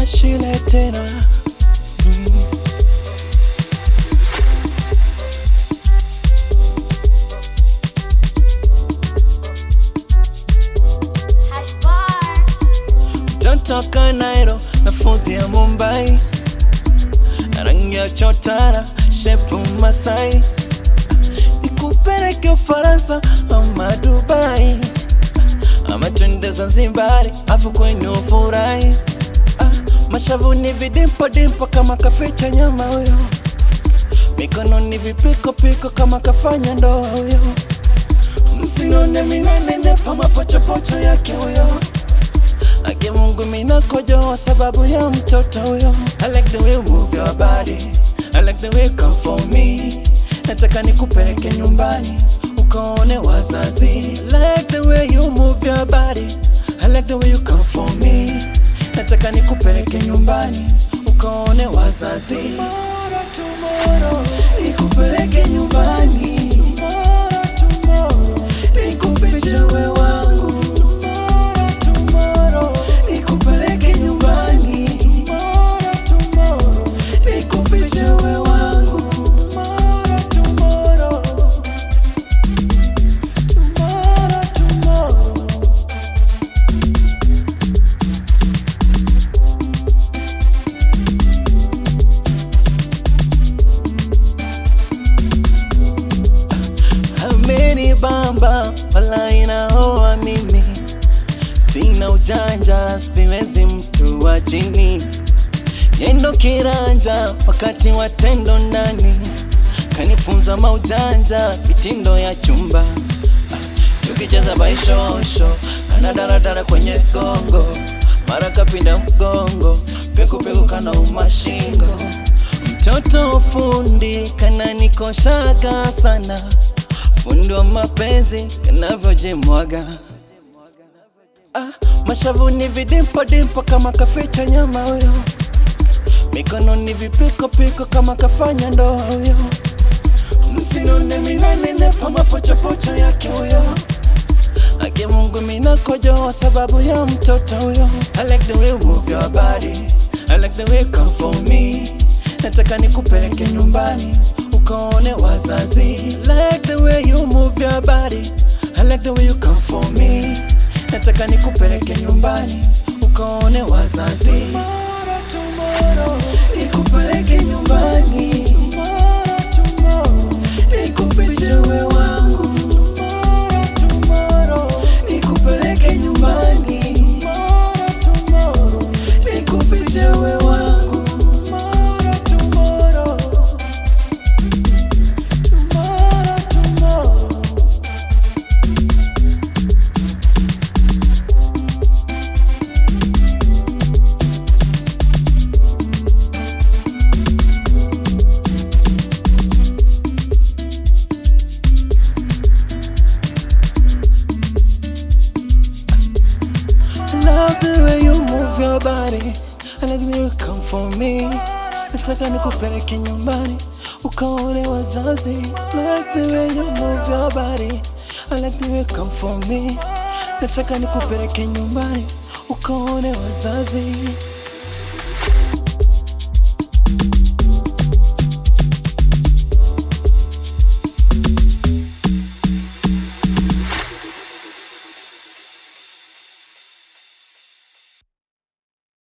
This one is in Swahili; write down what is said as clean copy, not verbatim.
Shile tena. Toka Nairo na futhi ya Mumbai, rangi ya chotara, shepu Masai. Nikupeleke Ufaransa ama Dubai, ama twende Zanzibari afu kwenye ufurahi. Mashavu ni vidimpo dimpo kama kaficha nyama huyo, mikono ni vipiko piko kama kafanya ndoa huyo. Msione minanenepa mapochopocho yake huyo, ake Mungu minakojoa sababu ya mtoto huyo. I like the way you move your body, I like the way you come for me. Nataka nikupeleke nyumbani ukaone wazazi. Like the way you move your body, I like the way you come for me. Nataka nikupeleke nyumbani ukaone wazazi. Tomorrow, nikupeleke nyumbani. Tomorrow, nikufiche wewe wangu. Tomorrow, nikupeleke nyumbani. Tomorrow, nikufiche wewe wangu. Tomorrow, bamba wala inaoa mimi, sina ujanja, siwezi mtu wa jini. Yendo kiranja wakati watendo ndani, kanifunza maujanja mitindo ya chumba. Tukicheza baishosho kana daradara kwenye gongo, mara kapinda mgongo, peku peku kana umashingo. Mtoto fundi kana nikoshaga sana, fundi wa mapenzi kanavyojimwaga. Mashavu ni vidimpo dimpo kama kaficha nyama huyo, mikono ni vipiko piko kama kafanya ndoa huyo. Msinone minanenepa mapochopocho yake huyo, ake Mungu minakojoa sababu ya mtoto huyo. I like the way you move your body, I like the way you come for me. Nataka nikupeleke nyumbani ukaone wazazi. Like the way you move your body, I like the way you come for me. Nataka nikupeleke nyumbani ukaone wazazi. Tomorrow, nikupeleke nyumbani. Tomorrow, nikufiche wewe wangu. Tomorrow, nikupeleke nyumbani. Tomorrow, nikufiche wewe wangu. Love the way you move your body, I like the way you come for me. Nataka nikupeleke nyumbani ukaone wazazi. Like the way you move your body, I like the way you come for me. Nataka nikupeleke nyumbani ukaone wazazi.